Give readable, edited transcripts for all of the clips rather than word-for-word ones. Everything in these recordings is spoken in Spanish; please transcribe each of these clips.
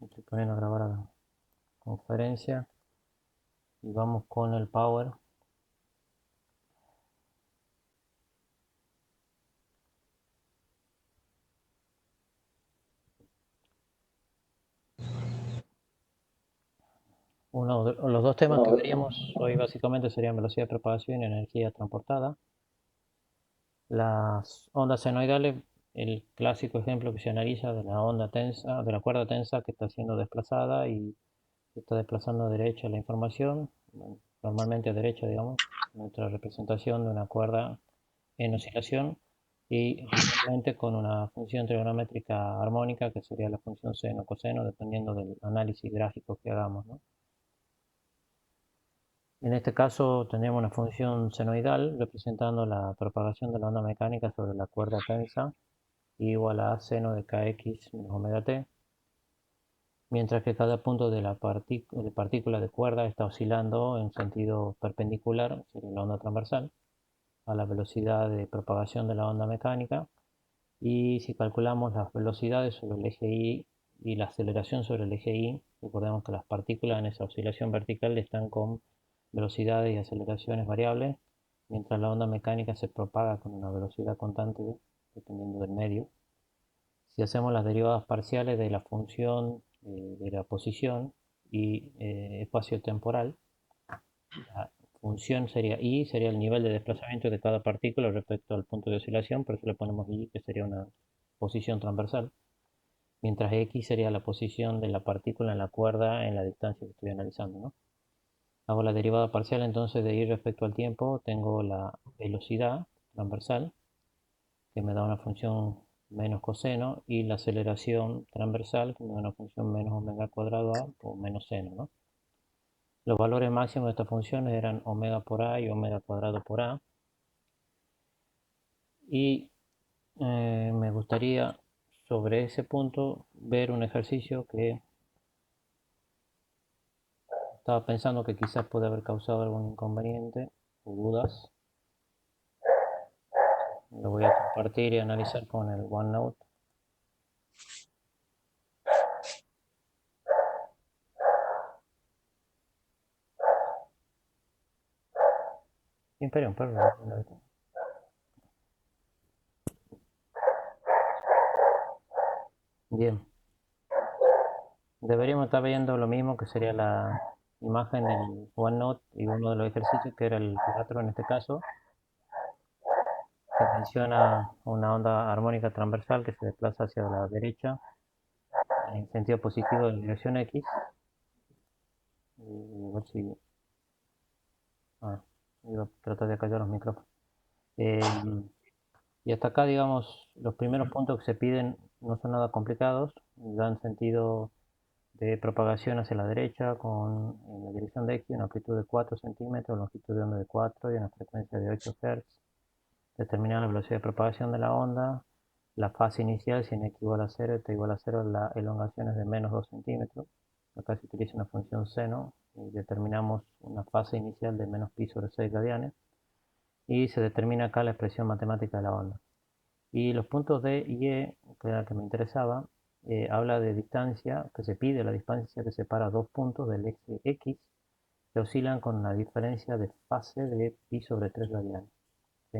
Estoy poniendo a grabar a la conferencia y vamos con el power. Los dos temas que veríamos hoy básicamente serían velocidad de propagación y energía transportada. Las ondas senoidales, el clásico ejemplo que se analiza de la onda tensa, de la cuerda tensa que está siendo desplazada y está desplazando a derecha la información, normalmente a derecha, digamos, nuestra representación de una cuerda en oscilación y finalmente con una función trigonométrica armónica que sería la función seno coseno dependiendo del análisis gráfico que hagamos, ¿no? En este caso tendríamos una función senoidal representando la propagación de la onda mecánica sobre la cuerda tensa igual a seno de kx menos omega t, mientras que cada punto de la partícula de cuerda está oscilando en sentido perpendicular, sería la onda transversal, a la velocidad de propagación de la onda mecánica. Y si calculamos las velocidades sobre el eje Y y la aceleración sobre el eje Y, recordemos que las partículas en esa oscilación vertical están con velocidades y aceleraciones variables, mientras la onda mecánica se propaga con una velocidad constante dependiendo del medio. Si hacemos las derivadas parciales de la función de la posición y espacio temporal, la función sería I, sería el nivel de desplazamiento de cada partícula respecto al punto de oscilación, por eso le ponemos I, que sería una posición transversal, mientras X sería la posición de la partícula en la cuerda en la distancia que estoy analizando, ¿no? Hago la derivada parcial entonces de Y respecto al tiempo, tengo la velocidad transversal, que me da una función menos coseno, y la aceleración transversal, que me da una función menos omega al cuadrado A o menos seno, ¿no? Los valores máximos de estas funciones eran omega por A y omega cuadrado por A. Y me gustaría sobre ese punto ver un ejercicio que estaba pensando que quizás puede haber causado algún inconveniente o dudas. Lo voy a compartir y analizar con el OneNote. Imperium, perdón. Bien, deberíamos estar viendo lo mismo que sería la imagen del OneNote y uno de los ejercicios que era el 4 en este caso, que menciona una onda armónica transversal que se desplaza hacia la derecha en sentido positivo en dirección X. Y a ver si... Ah, iba a tratar de callar los micrófonos. Eh, y hasta acá, digamos, los primeros puntos que se piden no son nada complicados, dan sentido de propagación hacia la derecha con en la dirección de X una amplitud de 4 centímetros, longitud de onda de 4 y una frecuencia de 8 Hz. Determinar la velocidad de propagación de la onda, la fase inicial, si en X igual a 0 y T igual a 0, la elongación es de menos 2 centímetros. Acá se utiliza una función seno y determinamos una fase inicial de menos pi sobre 6 radianes. Y se determina acá la expresión matemática de la onda. Y los puntos D y E, que era el que me interesaba, habla de distancia, que se pide la distancia que separa dos puntos del eje X, que oscilan con la diferencia de fase de pi sobre 3 radianes. ¿Sí?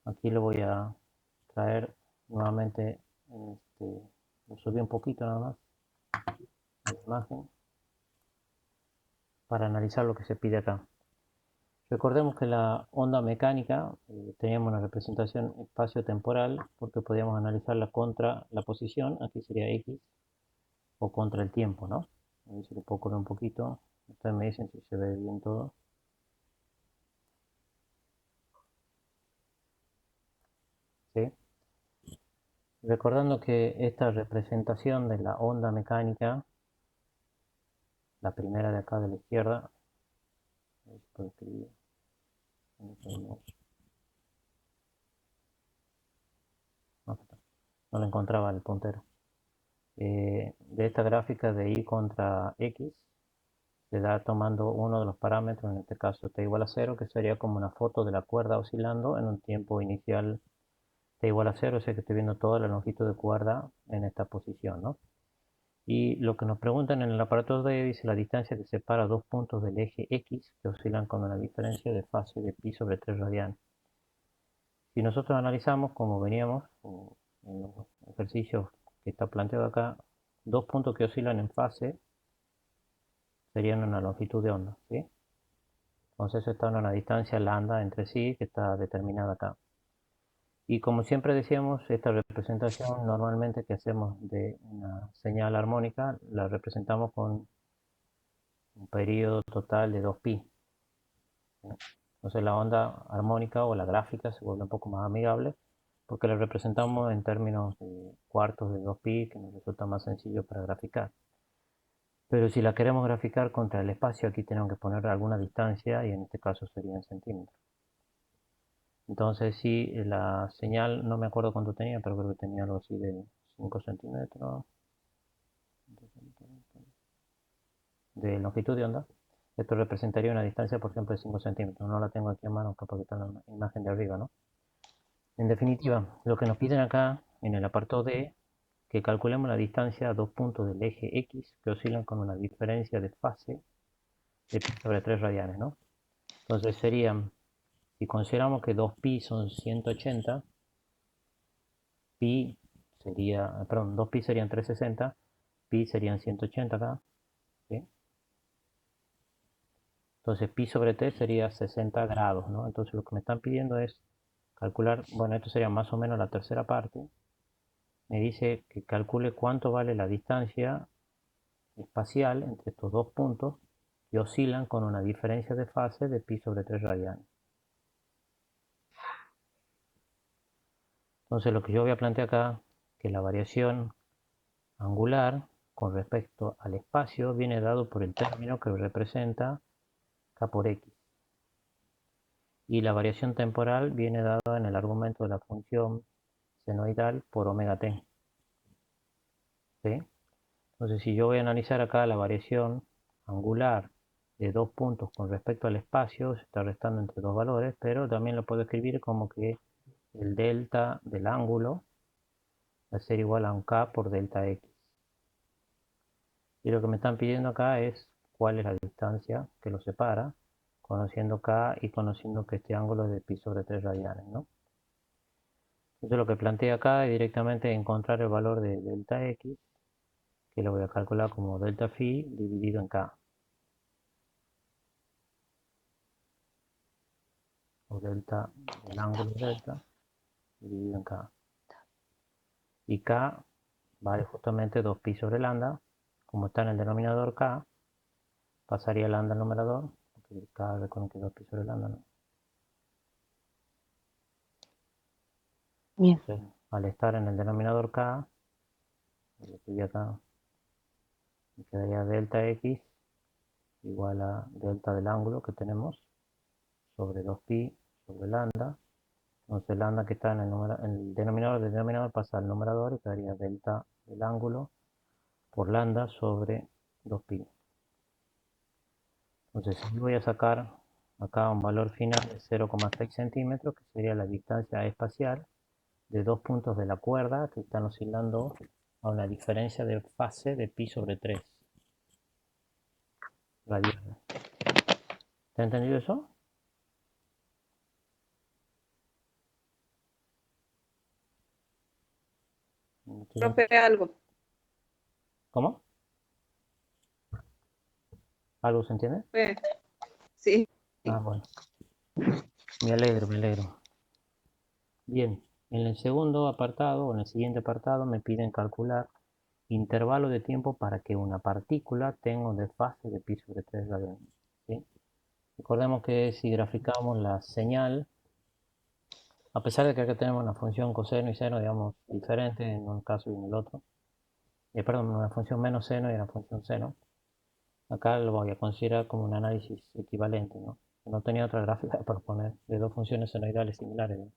Aquí lo voy a traer nuevamente, lo subí un poquito nada más a la imagen para analizar lo que se pide acá. Recordemos que la onda mecánica teníamos una representación espacio-temporal porque podíamos analizarla contra la posición, aquí sería X, o contra el tiempo, ¿no? A ver si lo puedo correr un poquito. Ustedes me dicen si se ve bien todo. ¿Sí? Recordando que esta representación de la onda mecánica, la primera de acá de la izquierda, a ver si puedo escribir. No lo encontraba el puntero. De esta gráfica de Y contra X, se da tomando uno de los parámetros, en este caso t igual a 0, que sería como una foto de la cuerda oscilando en un tiempo inicial t igual a 0, o sea que estoy viendo toda la longitud de cuerda en esta posición, ¿no? Y lo que nos preguntan en el aparato D dice la distancia que separa dos puntos del eje X que oscilan con una diferencia de fase de pi sobre 3 radianes. Si nosotros analizamos, como veníamos en los ejercicios que está planteado acá, dos puntos que oscilan en fase serían una longitud de onda, ¿sí? Entonces están a una distancia lambda entre sí que está determinada acá. Y como siempre decíamos, esta representación normalmente que hacemos de una señal armónica la representamos con un periodo total de 2pi. Entonces la onda armónica o la gráfica se vuelve un poco más amigable porque la representamos en términos de cuartos de 2pi, que nos resulta más sencillo para graficar. Pero si la queremos graficar contra el espacio, aquí tenemos que poner alguna distancia y en este caso sería en centímetros. Entonces si la señal, no me acuerdo cuánto tenía, pero creo que tenía algo así de 5 centímetros de longitud de onda. Esto representaría una distancia, por ejemplo, de 5 centímetros. No la tengo aquí a mano, capaz que está en la imagen de arriba, ¿no? En definitiva, lo que nos piden acá en el apartado D, que calculemos la distancia a dos puntos del eje X que oscilan con una diferencia de fase de pi sobre 3 radianes, ¿no? Entonces serían, si consideramos que 2pi son 180, pi sería, perdón, 2pi serían 360, pi serían 180 acá, ¿sí? Entonces pi sobre t sería 60 grados, ¿no? Entonces lo que me están pidiendo es calcular, bueno, esto sería más o menos la tercera parte. Me dice que calcule cuánto vale la distancia espacial entre estos dos puntos que oscilan con una diferencia de fase de pi sobre 3 radianes. Entonces lo que yo voy a plantear acá, que la variación angular con respecto al espacio viene dado por el término que representa k por x. Y la variación temporal viene dada en el argumento de la función senoidal por omega t. ¿Sí? Entonces si yo voy a analizar acá la variación angular de dos puntos con respecto al espacio, se está restando entre dos valores, pero también lo puedo escribir como que el delta del ángulo va a ser igual a un k por delta x. Y lo que me están pidiendo acá es cuál es la distancia que los separa, conociendo k y conociendo que este ángulo es de pi sobre 3 radianes, ¿no? Entonces lo que plantea acá es directamente encontrar el valor de delta x, que lo voy a calcular como delta phi dividido en k. O delta, el ángulo delta, dividido en k. Y k vale justamente 2pi sobre lambda. Como está en el denominador k, pasaría lambda al numerador, porque k recuerden que es 2pi sobre lambda, ¿no? Bien. Entonces, al estar en el denominador k, lo escribí acá, me quedaría delta x igual a delta del ángulo que tenemos sobre 2pi sobre lambda. Entonces lambda que está en el denominador del denominador pasa al numerador y quedaría delta del ángulo por lambda sobre 2pi. Entonces si voy a sacar acá un valor final de 0,6 centímetros, que sería la distancia espacial de dos puntos de la cuerda que están oscilando a una diferencia de fase de pi sobre 3 radianes. ¿Te ha entendido eso? Profe, algo. ¿Cómo? ¿Algo se entiende? Sí. Ah, bueno. Me alegro, me alegro. Bien, en el segundo apartado, o en el siguiente apartado, me piden calcular intervalo de tiempo para que una partícula tenga un desfase de pi sobre 3 radianes. ¿Sí? Recordemos que si graficamos la señal, a pesar de que acá tenemos una función coseno y seno, digamos, diferente en un caso y en el otro, perdón, una función menos seno y una función seno, acá lo voy a considerar como un análisis equivalente, ¿no? No tenía otra gráfica para poner de dos funciones senoidales similares, ¿no?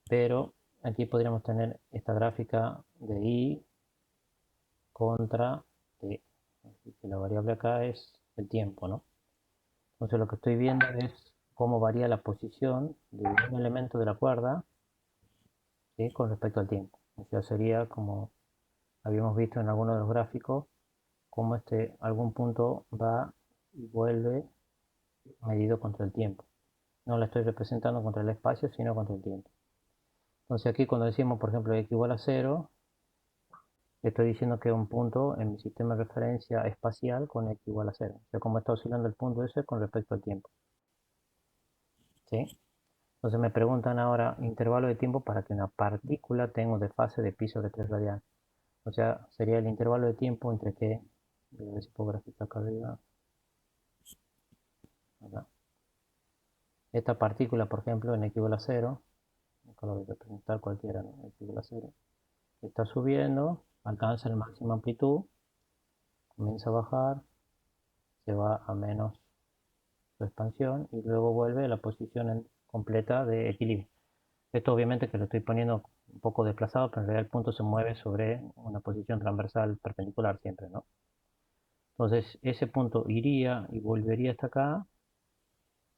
Pero aquí podríamos tener esta gráfica de i contra t. Así que la variable acá es el tiempo, ¿no? Entonces lo que estoy viendo es cómo varía la posición de un elemento de la cuerda, ¿sí?, con respecto al tiempo. O sea, sería como habíamos visto en alguno de los gráficos cómo algún punto va y vuelve medido contra el tiempo. No la estoy representando contra el espacio, sino contra el tiempo. Entonces aquí cuando decimos, por ejemplo, x igual a 0, estoy diciendo que un punto en mi sistema de referencia espacial con x igual a 0. O sea, cómo está oscilando el punto ese con respecto al tiempo. ¿Sí? Entonces me preguntan ahora intervalo de tiempo para que una partícula tenga un desfase de pi sobre 3 radianes. O sea, sería el intervalo de tiempo entre que, voy a ver si puedo graficar acá arriba, acá. Esta partícula, por ejemplo, en x igual a 0, acá lo voy a representar cualquiera, ¿no? X igual a 0, está subiendo, alcanza la máxima amplitud, comienza a bajar, se va a menos su expansión y luego vuelve a la posición completa de equilibrio. Esto obviamente que lo estoy poniendo un poco desplazado, pero en realidad el punto se mueve sobre una posición transversal perpendicular siempre, ¿no? Entonces ese punto iría y volvería hasta acá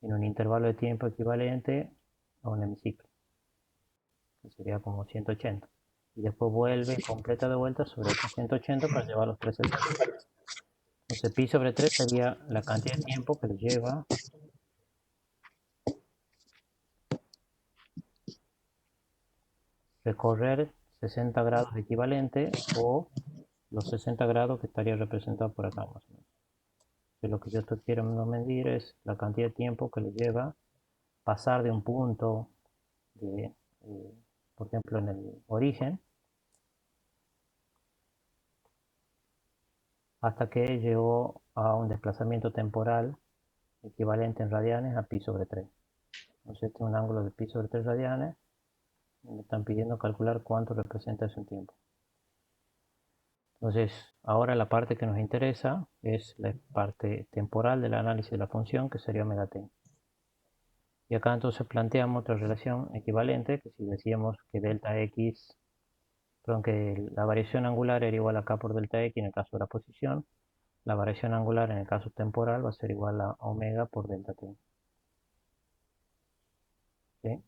en un intervalo de tiempo equivalente a un hemiciclo, que sería como 180. Y después vuelve y completa de vuelta sobre estos 180 para llevar los 360. Entonces pi sobre 3 sería la cantidad de tiempo que le lleva recorrer 60 grados equivalente o los 60 grados que estaría representado por acá más o menos. Lo que yo quiero medir es la cantidad de tiempo que le lleva pasar de un punto, de, por ejemplo, en el origen, hasta que llegó a un desplazamiento temporal equivalente en radianes a pi sobre 3. Entonces este es un ángulo de pi sobre 3 radianes. Me están pidiendo calcular cuánto representa ese tiempo. Entonces, ahora la parte que nos interesa es la parte temporal del análisis de la función, que sería omega t. Y acá entonces planteamos otra relación equivalente, que si decíamos que delta x, perdón, que la variación angular era igual a k por delta x en el caso de la posición, la variación angular en el caso temporal va a ser igual a omega por delta t. ¿Sí?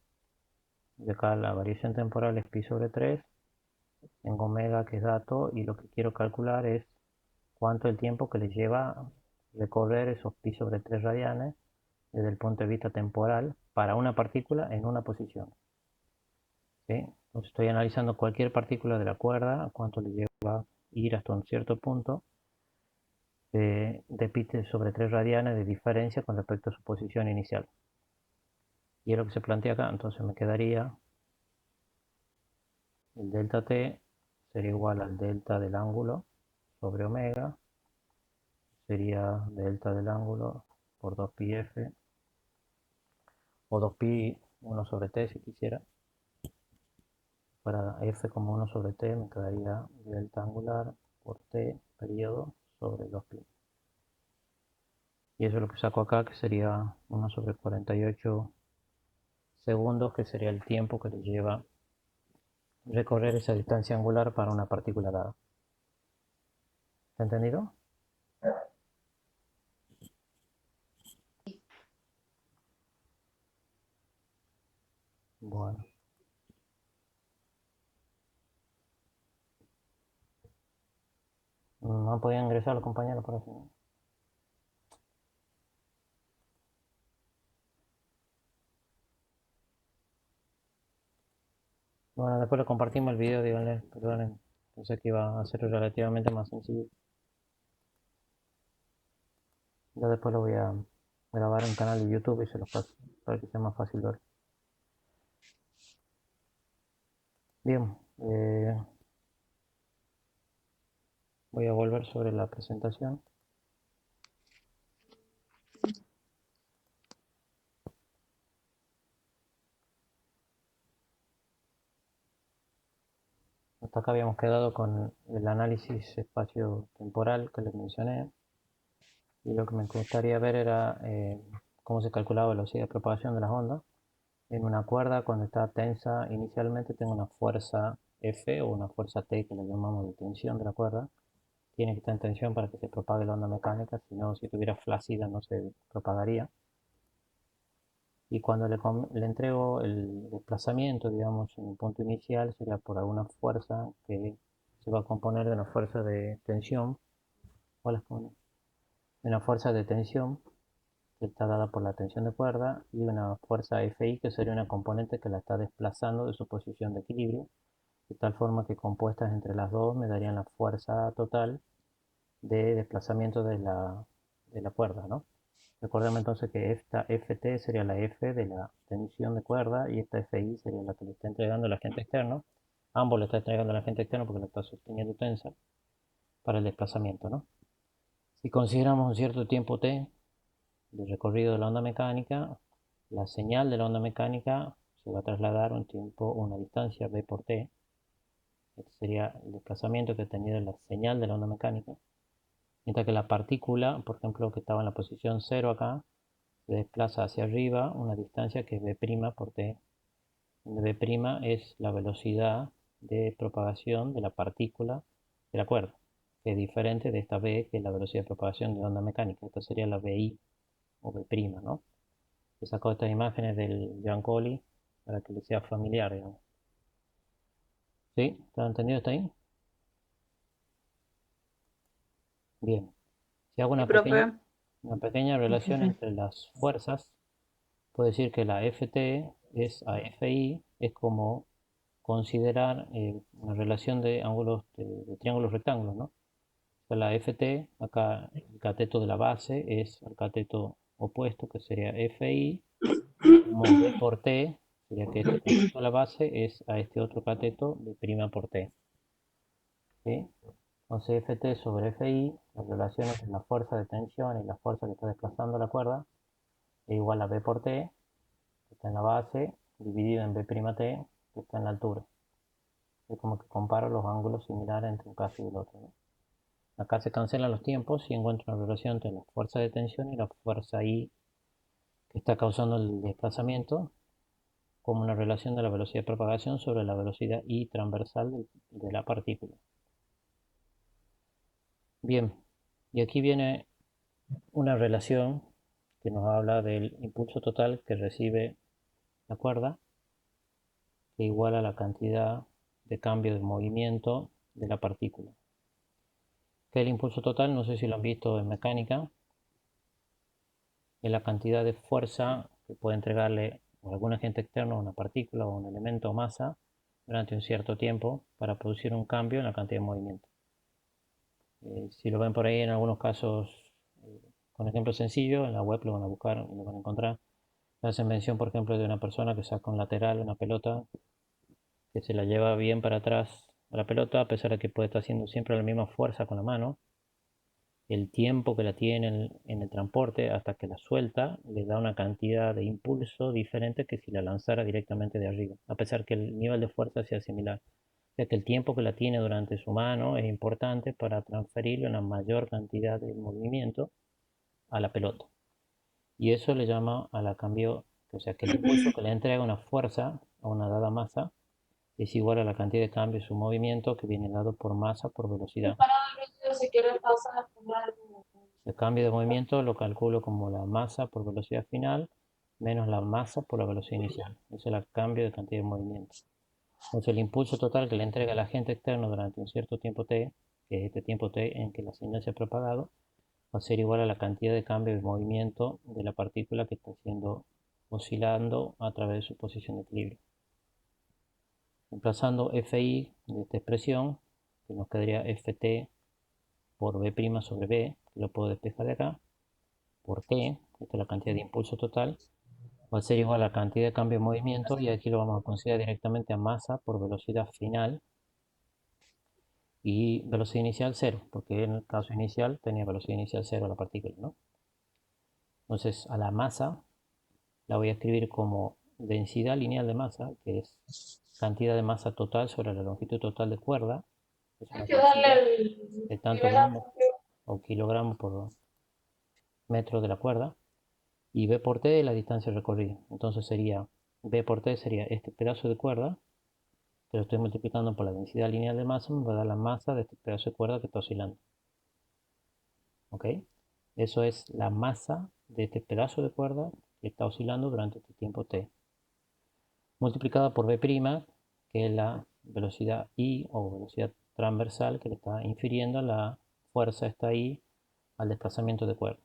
Y acá la variación temporal es pi sobre 3, tengo omega que es dato, y lo que quiero calcular es cuánto el tiempo que le lleva recorrer esos pi sobre 3 radianes desde el punto de vista temporal para una partícula en una posición. ¿Sí? Entonces estoy analizando cualquier partícula de la cuerda, cuánto le lleva ir hasta un cierto punto de pi sobre 3 radianes de diferencia con respecto a su posición inicial. Y es lo que se plantea acá, entonces me quedaría el delta t sería igual al delta del ángulo sobre omega, sería delta del ángulo por 2pi f, o 2pi 1 sobre t si quisiera. Para f como 1 sobre t me quedaría delta angular por t periodo sobre 2pi. Y eso es lo que saco acá, que sería 1 sobre 48 segundos, que sería el tiempo que le lleva recorrer esa distancia angular para una partícula dada. ¿Está entendido? Bueno. No podían ingresar los compañeros por así. Bueno, después le compartimos el video, díganle, perdonen. Pensé que iba a ser relativamente más sencillo. Yo después lo voy a grabar en un canal de YouTube y se los paso para que sea más fácil ver. Bien, voy a volver sobre la presentación. Hasta acá habíamos quedado con el análisis espacio-temporal que les mencioné. Y lo que me gustaría ver era cómo se calculaba la velocidad de propagación de las ondas. En una cuerda, cuando está tensa inicialmente, tengo una fuerza F o una fuerza T, que le llamamos de tensión de la cuerda. Tiene que estar en tensión para que se propague la onda mecánica, si no, si estuviera flácida no se propagaría. Y cuando le entrego el desplazamiento, digamos, en el punto inicial, sería por alguna fuerza que se va a componer de una fuerza de tensión, de una fuerza de tensión que está dada por la tensión de cuerda y una fuerza Fi que sería una componente que la está desplazando de su posición de equilibrio, de tal forma que compuestas entre las dos me darían la fuerza total de desplazamiento de la cuerda, ¿no? Recordemos entonces que esta Ft sería la F de la tensión de cuerda y esta Fi sería la que le está entregando el agente externo. Ambos le está entregando el agente externo porque la está sosteniendo tensa para el desplazamiento, ¿no? Si consideramos un cierto tiempo t de recorrido de la onda mecánica, la señal de la onda mecánica se va a trasladar un tiempo, una distancia v por t. Este sería el desplazamiento que ha tenido la señal de la onda mecánica. Mientras que la partícula, por ejemplo, que estaba en la posición 0 acá, se desplaza hacia arriba una distancia que es v' por t, donde v' es la velocidad de propagación de la partícula de la cuerda, que es diferente de esta v, que es la velocidad de propagación de onda mecánica. Esta sería la vi o v', ¿no? He sacado estas imágenes del Giancoli para que les sea familiar, digamos. ¿Sí? ¿Está entendido hasta ahí? Bien. Si hago Sí, profe. una pequeña relación entre las fuerzas, puedo decir que la Ft es a Fi, es como considerar una relación de ángulos de triángulos rectángulos, ¿no? O sea, la Ft, acá el cateto de la base es al cateto opuesto, que sería Fi, como B por T, sería que este cateto de la base es a este otro cateto de prima por T. ¿Sí? Entonces Ft sobre Fi, la relación entre la fuerza de tensión y la fuerza que está desplazando la cuerda, es igual a B por T, que está en la base, dividido en B'T, que está en la altura. Es como que comparo los ángulos similares entre un caso y el otro, ¿no? Acá se cancelan los tiempos y encuentro una relación entre la fuerza de tensión y la fuerza I que está causando el desplazamiento, como una relación de la velocidad de propagación sobre la velocidad I transversal de la partícula. Bien, y aquí viene una relación que nos habla del impulso total que recibe la cuerda, que iguala la cantidad de cambio de movimiento de la partícula. Que el impulso total, no sé si lo han visto en mecánica, es la cantidad de fuerza que puede entregarle algún agente externo a una partícula o un elemento o masa durante un cierto tiempo para producir un cambio en la cantidad de movimiento. Si lo ven por ahí en algunos casos, con ejemplos sencillos, en la web lo van a buscar y lo van a encontrar. Hacen mención, por ejemplo, de una persona que saca un lateral, una pelota, que se la lleva bien para atrás a la pelota, a pesar de que puede estar haciendo siempre la misma fuerza con la mano. El tiempo que la tiene en el transporte hasta que la suelta le da una cantidad de impulso diferente que si la lanzara directamente de arriba, a pesar que el nivel de fuerza sea similar. O sea que el tiempo que la tiene durante su mano es importante para transferirle una mayor cantidad de movimiento a la pelota. Y eso le llama a la cambio, o sea que el impulso que le entrega una fuerza a una dada masa es igual a la cantidad de cambio de su movimiento que viene dado por masa por velocidad. El cambio de movimiento lo calculo como la masa por velocidad final menos la masa por la velocidad inicial. Ese es el cambio de cantidad de movimiento. Entonces el impulso total que le entrega el agente externo durante un cierto tiempo t, que es este tiempo t en que la señal se ha propagado, va a ser igual a la cantidad de cambio de movimiento de la partícula que está siendo oscilando a través de su posición de equilibrio. Reemplazando Fi de esta expresión, que nos quedaría Ft por B' sobre B, que lo puedo despejar de acá, por T, esta es la cantidad de impulso total, va a ser igual a la cantidad de cambio de movimiento y aquí lo vamos a considerar directamente a masa por velocidad final y velocidad inicial 0, porque en el caso inicial tenía velocidad inicial 0 la partícula, ¿no? Entonces a la masa la voy a escribir como densidad lineal de masa, que es cantidad de masa total sobre la longitud total de cuerda, es una constante de tantos gramos o kilogramos por metro de la cuerda, y B por T es la distancia recorrida. Entonces sería, B por T sería este pedazo de cuerda, que lo estoy multiplicando por la densidad lineal de masa, me va a dar la masa de este pedazo de cuerda que está oscilando. ¿Ok? Eso es la masa de este pedazo de cuerda que está oscilando durante este tiempo T. Multiplicada por B', que es la velocidad I o velocidad transversal que le está infiriendo la fuerza está ahí al desplazamiento de cuerda.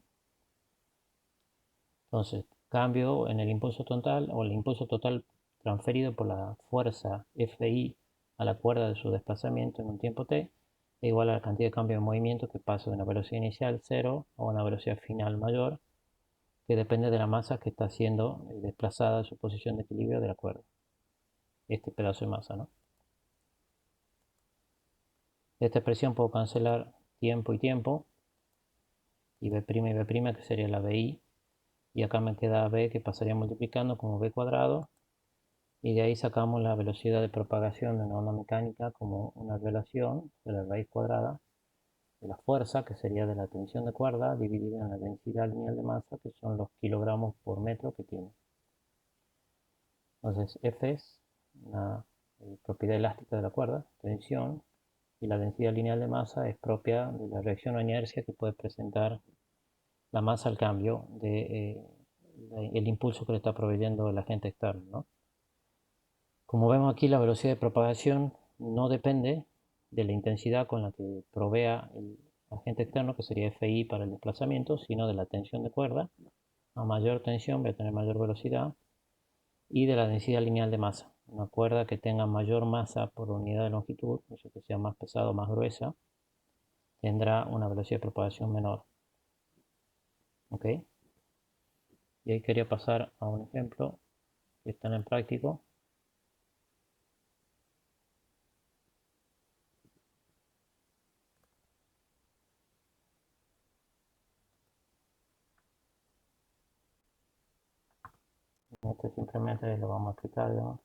Entonces, cambio en el impulso total o el impulso total transferido por la fuerza Fi a la cuerda de su desplazamiento en un tiempo t es igual a la cantidad de cambio de movimiento que pasa de una velocidad inicial 0 a una velocidad final mayor, que depende de la masa que está siendo desplazada de su posición de equilibrio de la cuerda. Este pedazo de masa, ¿no? De esta expresión puedo cancelar tiempo y tiempo, y b' y b', que sería la bi, y acá me queda b, que pasaría multiplicando como b cuadrado, y de ahí sacamos la velocidad de propagación de una onda mecánica como una relación de la raíz cuadrada de la fuerza, que sería de la tensión de cuerda, dividida en la densidad lineal de masa, que son los kilogramos por metro que tiene. Entonces, F es una propiedad elástica de la cuerda, tensión, y la densidad lineal de masa es propia de la reacción o inercia que puede presentar la masa al cambio de el impulso que le está proveyendo el agente externo, ¿no? Como vemos aquí, la velocidad de propagación no depende de la intensidad con la que provea el agente externo, que sería Fi para el desplazamiento, sino de la tensión de cuerda. A mayor tensión voy a tener mayor velocidad, y de la densidad lineal de masa. Una cuerda que tenga mayor masa por unidad de longitud, o sea que sea más pesada o más gruesa, tendrá una velocidad de propagación menor. ¿Ok? Y ahí quería pasar a un ejemplo que está en el práctico. Este simplemente lo vamos a explicar, digamos.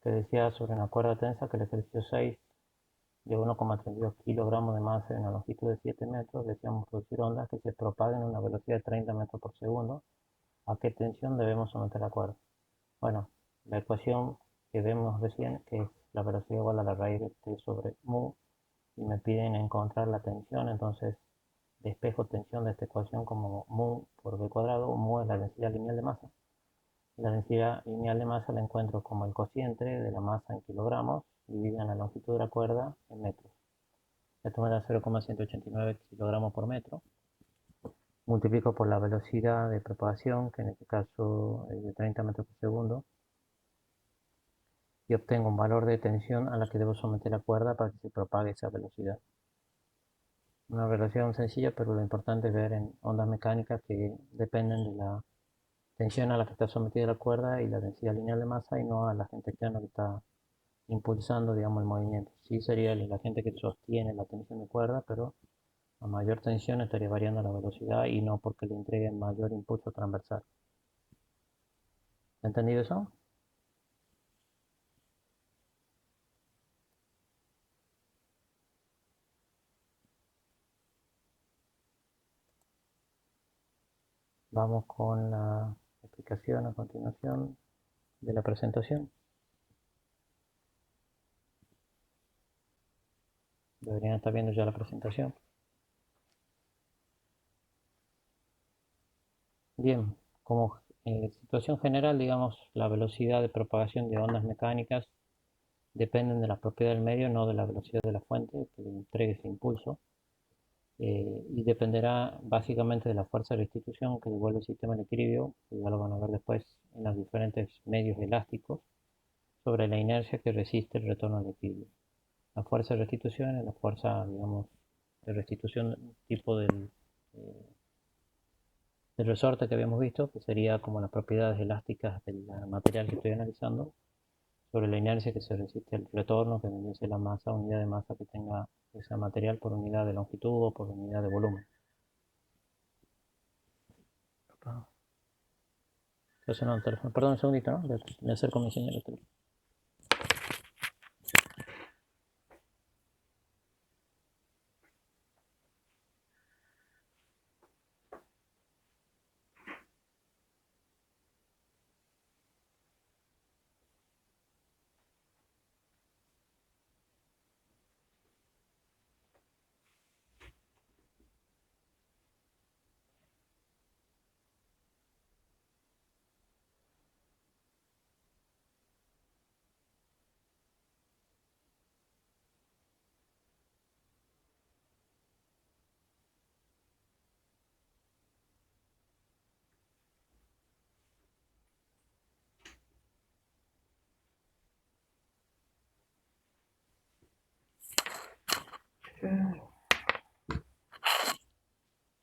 Que decía sobre una cuerda tensa que el ejercicio 6 de 1,32 kilogramos de masa en una longitud de 7 metros, deseamos producir ondas que se propaguen a una velocidad de 30 metros por segundo. ¿A qué tensión debemos someter la cuerda? Bueno, la ecuación que vemos recién, que es la velocidad igual a la raíz de t sobre mu, y me piden encontrar la tensión, entonces despejo tensión de esta ecuación como mu por b cuadrado. Mu es la densidad lineal de masa. La densidad lineal de masa la encuentro como el cociente de la masa en kilogramos dividida en la longitud de la cuerda en metros. Esto me da 0,189 kilogramos por metro. Multiplico por la velocidad de propagación, que en este caso es de 30 metros por segundo, y obtengo un valor de tensión a la que debo someter la cuerda para que se propague esa velocidad. Una relación sencilla, pero lo importante es ver en ondas mecánicas que dependen de la tensión a la que está sometida la cuerda y la densidad lineal de masa, y no al agente externo que está impulsando, digamos, el movimiento. Sí sería el agente que sostiene la tensión de cuerda, pero a mayor tensión estaría variando la velocidad y no porque le entregue mayor impulso transversal. ¿Entendido eso? Vamos con la explicación a continuación de la presentación. Deberían estar viendo ya la presentación. Bien, como situación general, digamos, la velocidad de propagación de ondas mecánicas dependen de la propiedad del medio, no de la velocidad de la fuente que le entregue ese impulso, y dependerá básicamente de la fuerza de restitución que devuelve el sistema en equilibrio, que ya lo van a ver después en los diferentes medios elásticos, sobre la inercia que resiste el retorno al equilibrio. La fuerza de restitución es la fuerza, digamos, de restitución tipo eh, del resorte que habíamos visto, que sería como las propiedades elásticas del material que estoy analizando, sobre la inercia que se resiste al retorno, que debe ser la masa, unidad de masa que tenga ese material por unidad de longitud o por unidad de volumen. Está sonando el teléfono. Perdón un segundito, ¿no? Le acerco mi señal al teléfono.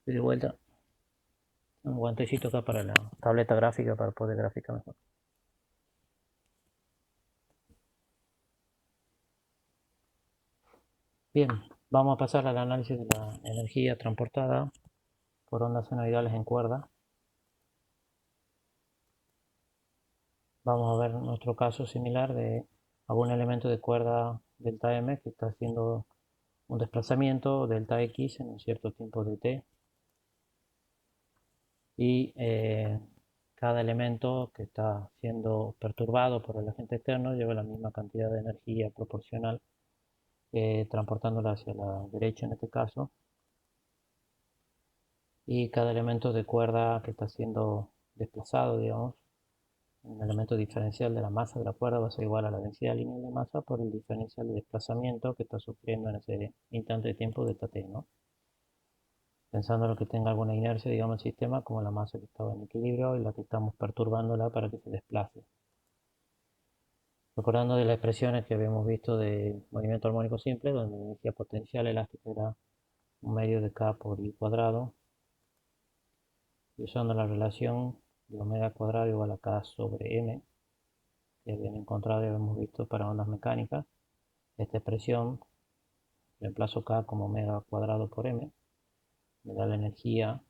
Y de vuelta. Un guantecito acá para la tableta gráfica para poder graficar mejor. Bien, vamos a pasar al análisis de la energía transportada por ondas senoidales en cuerda. Vamos a ver nuestro caso similar de algún elemento de cuerda delta M que está haciendo un desplazamiento delta X en un cierto tiempo de t. Y cada elemento que está siendo perturbado por el agente externo lleva la misma cantidad de energía proporcional, transportándola hacia la derecha en este caso. Y cada elemento de cuerda que está siendo desplazado, digamos, un elemento diferencial de la masa de la cuerda va a ser igual a la densidad lineal de masa por el diferencial de desplazamiento que está sufriendo en ese instante de tiempo delta t, ¿no? Pensando en lo que tenga alguna inercia, digamos, el sistema, como la masa que estaba en equilibrio y la que estamos perturbándola para que se desplace. Recordando de las expresiones que habíamos visto de movimiento armónico simple, donde la energía potencial elástica era un medio de K por I cuadrado, y usando la relación de omega cuadrado igual a K sobre M, que habían encontrado y habíamos visto para ondas mecánicas, esta expresión, reemplazo K como omega cuadrado por M, me da la energía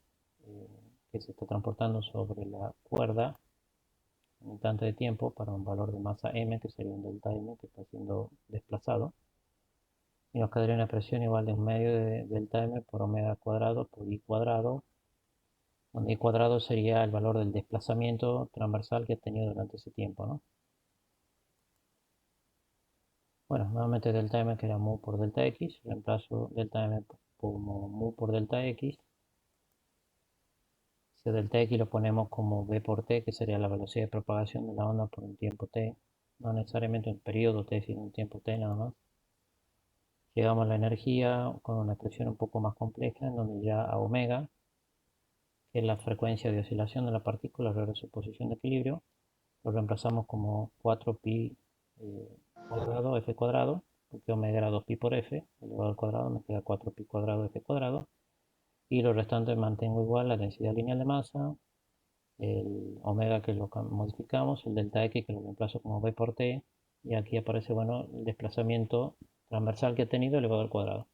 que se está transportando sobre la cuerda en un instante de tiempo para un valor de masa M, que sería un delta M que está siendo desplazado. Y nos quedaría una expresión igual de un medio de delta M por omega cuadrado por I cuadrado, donde I cuadrado sería el valor del desplazamiento transversal que ha tenido durante ese tiempo, ¿no? Bueno, nuevamente delta M que era mu por delta X, reemplazo delta M como mu por delta X. Si delta X lo ponemos como v por t, que sería la velocidad de propagación de la onda por un tiempo t, no necesariamente un periodo t, sino un tiempo t nada más. Llegamos a la energía con una expresión un poco más compleja, en donde ya a omega, que es la frecuencia de oscilación de la partícula alrededor de su posición de equilibrio, lo reemplazamos como 4pi cuadrado f cuadrado, porque omega era 2pi por f, elevado al cuadrado, me queda 4pi cuadrado f cuadrado, y lo restante mantengo igual la densidad lineal de masa, el omega que lo modificamos, el delta x que lo reemplazo como v por t, y aquí aparece, bueno, el desplazamiento transversal que ha tenido elevado al cuadrado.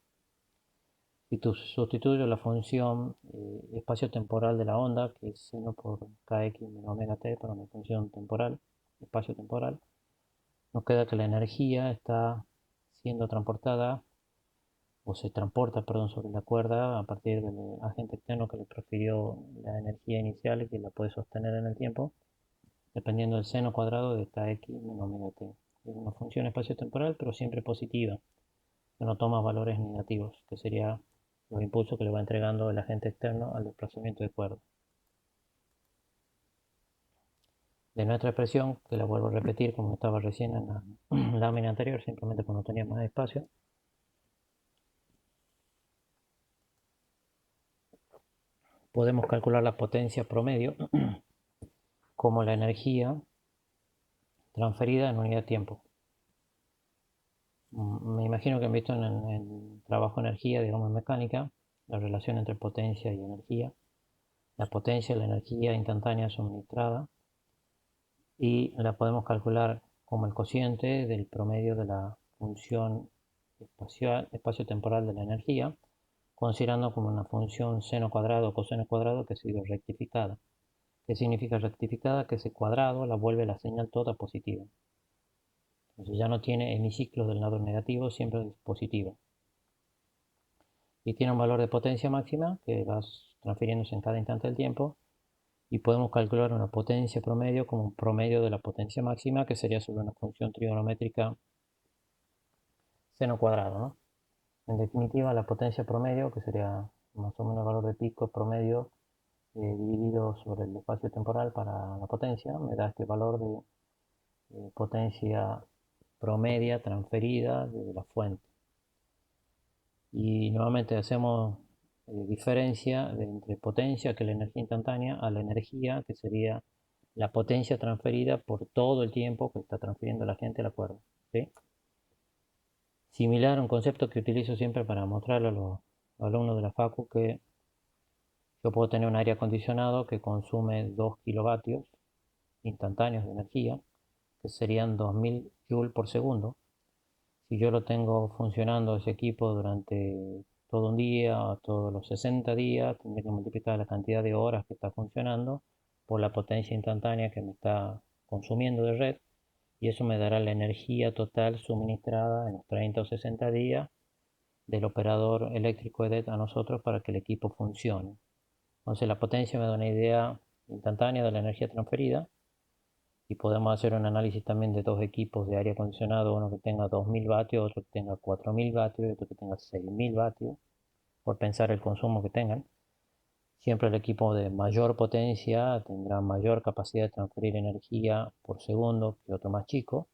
Si tú sustituyes la función espacio-temporal de la onda, que es seno por kx menos omega t para una función temporal, espacio-temporal, nos queda que la energía está siendo transportada, o se transporta, perdón, sobre la cuerda a partir del agente externo que le transfirió la energía inicial y que la puede sostener en el tiempo, dependiendo del seno cuadrado de kx menos omega t. Es una función espacio-temporal, pero siempre positiva, que no toma valores negativos, que sería los impulsos que le va entregando el agente externo al desplazamiento de cuerda. De nuestra expresión, que la vuelvo a repetir como estaba recién en la lámina anterior, simplemente cuando tenía más espacio, podemos calcular la potencia promedio como la energía transferida en unidad de tiempo. Me imagino que han visto en el trabajo de energía, digamos en mecánica, la relación entre potencia y energía. La potencia y la energía instantánea suministrada, y la podemos calcular como el cociente del promedio de la función espacio-temporal de la energía, considerando como una función seno cuadrado o coseno cuadrado que ha sido rectificada. ¿Qué significa rectificada? Que ese cuadrado la vuelve la señal toda positiva. Entonces ya no tiene hemiciclos del lado negativo, siempre es positivo. Y tiene un valor de potencia máxima que va transfiriéndose en cada instante del tiempo, y podemos calcular una potencia promedio como un promedio de la potencia máxima, que sería sobre una función trigonométrica seno cuadrado, ¿no? En definitiva, la potencia promedio, que sería más o menos el valor de pico promedio dividido sobre el espacio temporal para la potencia, me da este valor de potencia promedia transferida desde la fuente. Y nuevamente hacemos diferencia entre potencia, que es la energía instantánea, a la energía, que sería la potencia transferida por todo el tiempo que está transfiriendo la gente a la cuerda, ¿sí? Similar a un concepto que utilizo siempre para mostrarle a los alumnos de la facu que yo puedo tener un aire acondicionado que consume 2 kilovatios instantáneos de energía, que serían 2000 joules por segundo. Si yo lo tengo funcionando ese equipo durante todo un día, todos los 60 días, tendré que multiplicar la cantidad de horas que está funcionando por la potencia instantánea que me está consumiendo de red, y eso me dará la energía total suministrada en los 30 o 60 días del operador eléctrico EDET a nosotros para que el equipo funcione. Entonces la potencia me da una idea instantánea de la energía transferida, y podemos hacer un análisis también de dos equipos de aire acondicionado, uno que tenga 2000 vatios, otro que tenga 4000 vatios y otro que tenga 6000 vatios, por pensar el consumo que tengan. Siempre el equipo de mayor potencia tendrá mayor capacidad de transferir energía por segundo que otro más chico,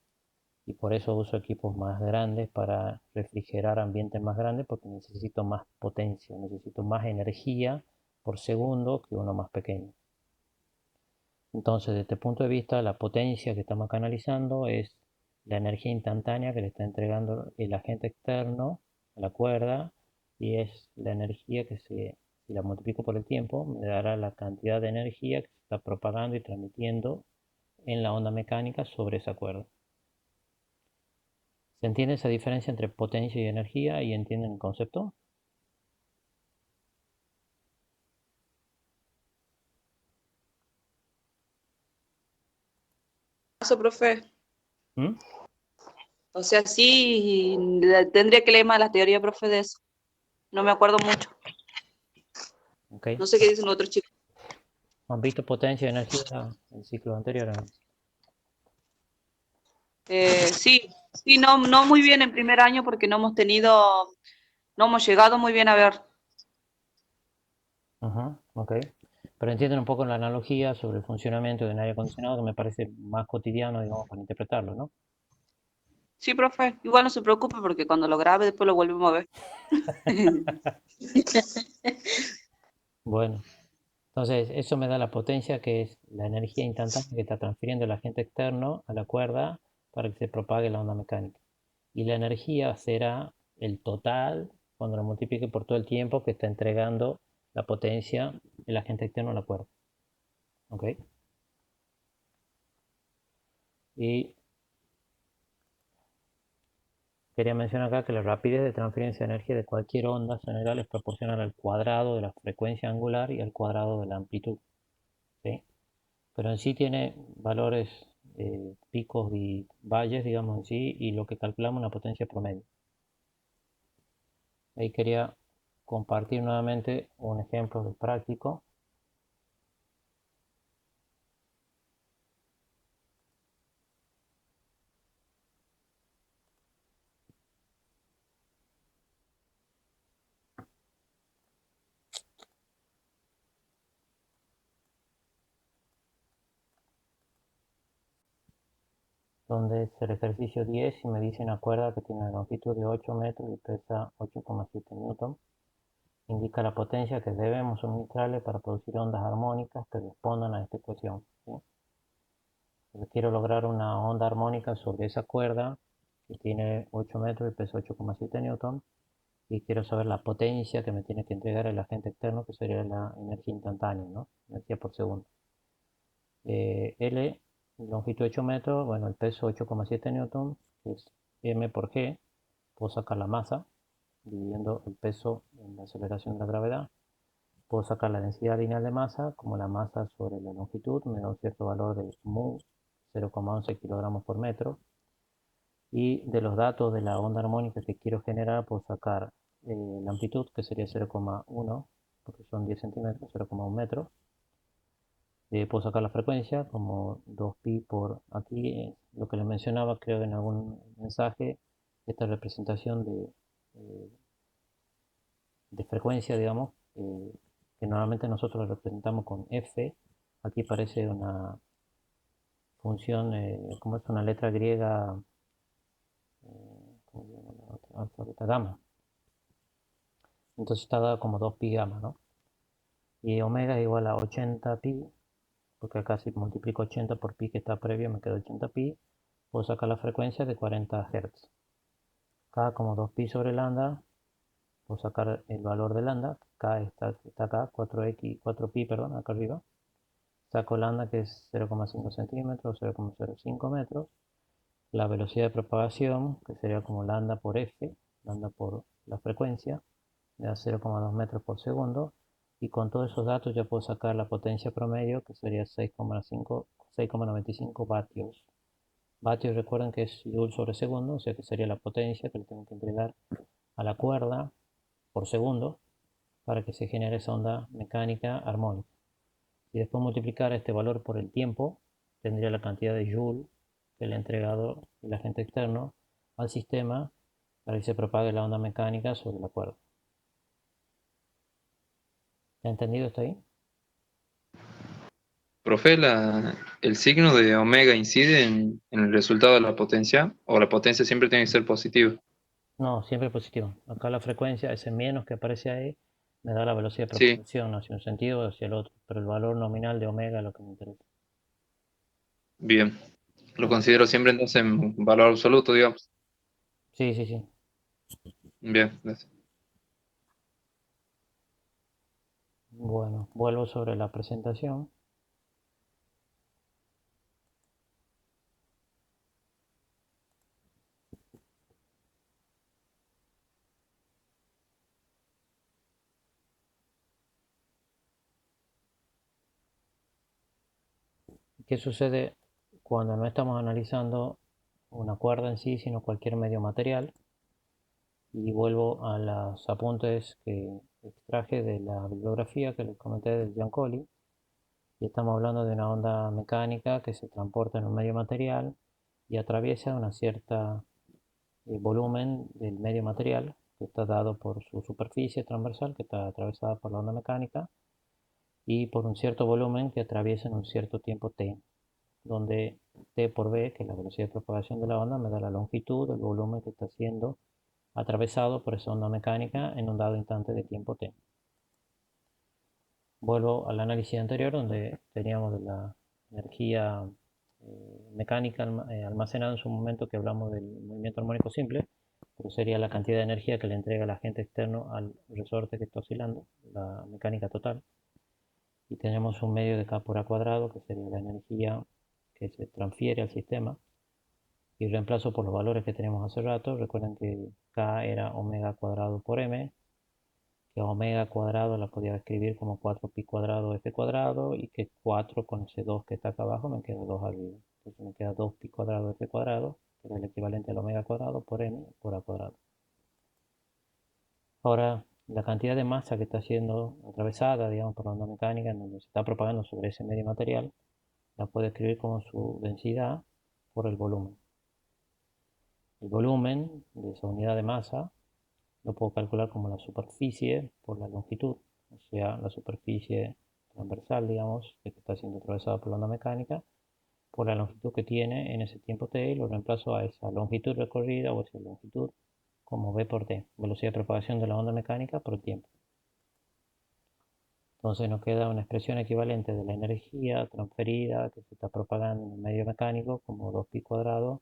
y por eso uso equipos más grandes para refrigerar ambientes más grandes, porque necesito más potencia, necesito más energía por segundo que uno más pequeño. Entonces, desde este punto de vista, la potencia que estamos canalizando es la energía instantánea que le está entregando el agente externo a la cuerda, y es la energía que, si la multiplico por el tiempo, me dará la cantidad de energía que se está propagando y transmitiendo en la onda mecánica sobre esa cuerda. ¿Se entiende esa diferencia entre potencia y energía y entienden el concepto? Eso, profe. ¿Mm? O sea, sí, tendría que leer más la teoría, profe, de eso. No me acuerdo mucho. ¿Ok? No sé qué dicen los otros chicos. ¿Han visto potencia y energía en ciclos anteriores? Sí, sí, no, no muy bien en primer año porque no hemos llegado muy bien a ver. Ajá, ok. Pero entienden un poco la analogía sobre el funcionamiento de un aire acondicionado, que me parece más cotidiano, digamos, para interpretarlo, ¿no? Sí, profe, igual no se preocupe porque cuando lo grabe después lo volvemos a ver. Bueno, entonces eso me da la potencia, que es la energía instantánea que está transfiriendo el agente externo a la cuerda para que se propague la onda mecánica. Y la energía será el total cuando lo multiplique por todo el tiempo que está entregando la potencia el agente externo a la cuerda. ¿Ok? Y quería mencionar acá que la rapidez de transferencia de energía de cualquier onda general es proporcional al cuadrado de la frecuencia angular y al cuadrado de la amplitud, ¿sí? Pero en sí tiene valores, picos y valles, digamos en sí, y lo que calculamos es una potencia promedio. Ahí quería compartir nuevamente un ejemplo de práctico, donde es el ejercicio 10 y me dice una cuerda que tiene una longitud de 8 metros y pesa 8,7 newton. Indica la potencia que debemos suministrarle para producir ondas armónicas que respondan a esta ecuación, ¿sí? Quiero lograr una onda armónica sobre esa cuerda que tiene 8 metros y pesa 8,7 newton, y quiero saber la potencia que me tiene que entregar el agente externo, que sería la energía instantánea, ¿no? Energía por segundo. L, longitud 8 metros, bueno, el peso 8,7 newton, que es m por g. Puedo sacar la masa dividiendo el peso en la aceleración de la gravedad. Puedo sacar la densidad lineal de masa, como la masa sobre la longitud, me da un cierto valor de mu, 0,11 kilogramos por metro. Y de los datos de la onda armónica que quiero generar, puedo sacar la amplitud, que sería 0,1, porque son 10 centímetros, 0,1 metro. Puedo sacar la frecuencia como 2pi por aquí, lo que les mencionaba, creo, en algún mensaje, esta representación eh, de frecuencia, digamos, que normalmente nosotros lo representamos con f. Aquí parece una función, como es una letra griega, ¿cómo se llama la otra? Alfa, beta, gamma. Entonces está dado como 2pi gamma, ¿no? Y omega es igual a 80pi, porque acá si multiplico 80 por pi que está previo me queda 80pi. Puedo sacar la frecuencia de 40 Hz. K como 2pi sobre lambda, puedo sacar el valor de lambda, K está acá, 4pi, perdón, acá arriba. Saco lambda que es 0,5 centímetros, 0,05 metros. La velocidad de propagación, que sería como lambda por f, lambda por la frecuencia, me da 0,2 metros por segundo. Y con todos esos datos ya puedo sacar la potencia promedio, que sería 6,95 vatios. Vatios, recuerden que es joule sobre segundo, o sea que sería la potencia que le tengo que entregar a la cuerda por segundo para que se genere esa onda mecánica armónica. Y después multiplicar este valor por el tiempo, tendría la cantidad de joule que le ha entregado el agente externo al sistema para que se propague la onda mecánica sobre la cuerda. ¿Ha entendido hasta ahí? Profe, ¿el signo de omega incide en el resultado de la potencia? ¿O la potencia siempre tiene que ser positiva? No, siempre positivo. Acá la frecuencia, ese menos que aparece ahí, me da la velocidad de Sí, propagación hacia un sentido o hacia el otro, pero el valor nominal de omega es lo que me interesa. bien. Lo considero siempre entonces en valor absoluto, digamos. Sí, sí, sí. Bien, gracias. Bueno, vuelvo sobre la presentación. ¿Qué sucede cuando no estamos analizando una cuerda en sí, sino cualquier medio material? Y vuelvo a los apuntes que extraje de la bibliografía que les comenté de Giancoli. Y estamos hablando de una onda mecánica que se transporta en un medio material y atraviesa una cierta volumen del medio material que está dado por su superficie transversal que está atravesada por la onda mecánica y por un cierto volumen que atraviesa en un cierto tiempo t, donde t por b, que es la velocidad de propagación de la onda, me da la longitud del volumen que está siendo atravesado por esa onda mecánica en un dado instante de tiempo t. Vuelvo al análisis anterior donde teníamos de la energía mecánica almacenada en su momento que hablamos del movimiento armónico simple, pero sería la cantidad de energía que le entrega el agente externo al resorte que está oscilando, la mecánica total. Y tenemos un medio de K por A cuadrado, que sería la energía que se transfiere al sistema. Y reemplazo por los valores que tenemos hace rato. Recuerden que K era omega cuadrado por M, que omega cuadrado la podía escribir como 4pi cuadrado f cuadrado y que 4 con ese 2 que está acá abajo me queda 2 arriba. Entonces me queda 2pi cuadrado f cuadrado, que es el equivalente al omega cuadrado por m por a cuadrado. Ahora, la cantidad de masa que está siendo atravesada, digamos, por la onda mecánica, en donde se está propagando sobre ese medio material, la puedo escribir como su densidad por el volumen. El volumen de esa unidad de masa lo puedo calcular como la superficie por la longitud, o sea, la superficie transversal, digamos, que está siendo atravesada por la onda mecánica, por la longitud que tiene en ese tiempo t, y lo reemplazo a esa longitud recorrida o esa longitud como v por t, velocidad de propagación de la onda mecánica por el tiempo. Entonces nos queda una expresión equivalente de la energía transferida que se está propagando en el medio mecánico como 2pi cuadrado,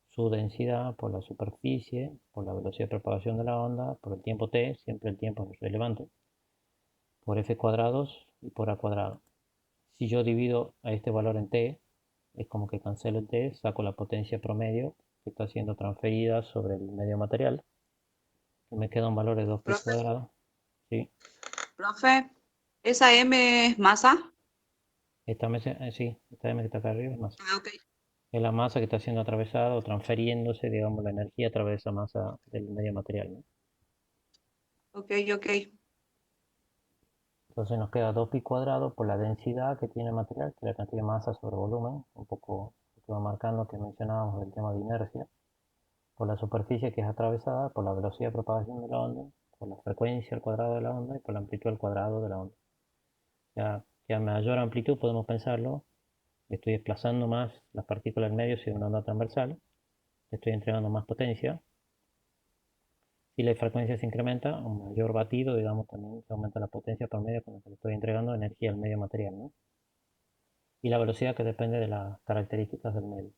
su densidad por la superficie, por la velocidad de propagación de la onda, por el tiempo t, siempre el tiempo es relevante, por f cuadrados y por a cuadrado. Si yo divido a este valor en t, es como que cancelo el t, saco la potencia promedio que está siendo transferida sobre el medio material, y me queda un valor de 2pi Profe, cuadrado. ¿Sí? profe, ¿esa M es masa? Sí, esta m que está acá arriba es masa. Ah, ok, Es la masa que está siendo atravesada o transfiriéndose, digamos, la energía a través de esa masa del medio material, ¿no? ok, ok. Entonces nos queda 2pi cuadrado por la densidad que tiene el material, que es la cantidad de masa sobre volumen, un poco lo que va marcando que mencionábamos del tema de inercia, por la superficie que es atravesada, por la velocidad de propagación de la onda, por la frecuencia al cuadrado de la onda y por la amplitud al cuadrado de la onda. Ya que a mayor amplitud podemos pensarlo, estoy desplazando más las partículas en medio si es una onda transversal, estoy entregando más potencia. Si la frecuencia se incrementa, a un mayor batido, digamos, también se aumenta la potencia por medio con la que le estoy entregando energía al medio material, ¿no? Y la velocidad que depende de las características del medio.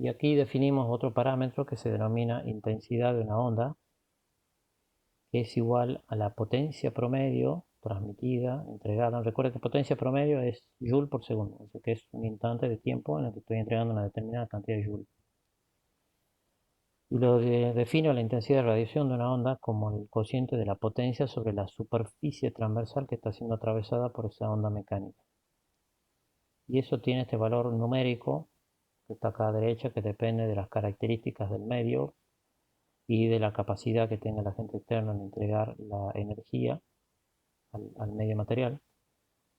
Y aquí definimos otro parámetro que se denomina intensidad de una onda, que es igual a la potencia promedio transmitida, entregada. Recuerda que potencia promedio es joule por segundo, o sea que es un instante de tiempo en el que estoy entregando una determinada cantidad de joule. Y lo defino la intensidad de radiación de una onda como el cociente de la potencia sobre la superficie transversal que está siendo atravesada por esa onda mecánica. Y eso tiene este valor numérico que está acá a la derecha, que depende de las características del medio y de la capacidad que tenga el agente externo en entregar la energía al medio material.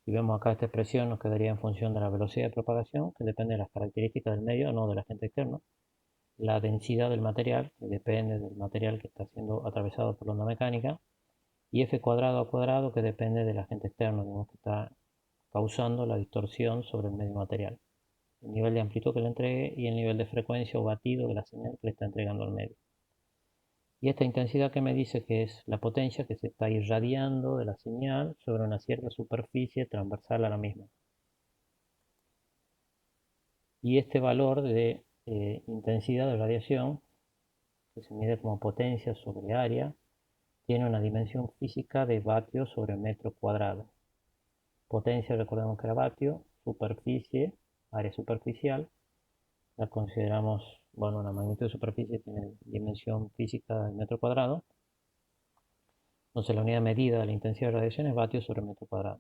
Si vemos acá esta expresión, nos quedaría en función de la velocidad de propagación, que depende de las características del medio, no del agente externo. La densidad del material, que depende del material que está siendo atravesado por la onda mecánica. Y F cuadrado a cuadrado, que depende del agente externo, digamos, que está causando la distorsión sobre el medio material. El nivel de amplitud que le entregue y el nivel de frecuencia o batido de la señal que le está entregando al medio. Y esta intensidad que me dice que es la potencia que se está irradiando de la señal sobre una cierta superficie transversal a la misma. Y este valor de intensidad de radiación, que se mide como potencia sobre área, tiene una dimensión física de vatios sobre metro cuadrado. Potencia, recordemos que era vatio, superficie, área superficial, la consideramos, bueno, la magnitud de superficie tiene dimensión física de metro cuadrado. Entonces la unidad medida de la intensidad de radiación es vatios sobre metro cuadrado.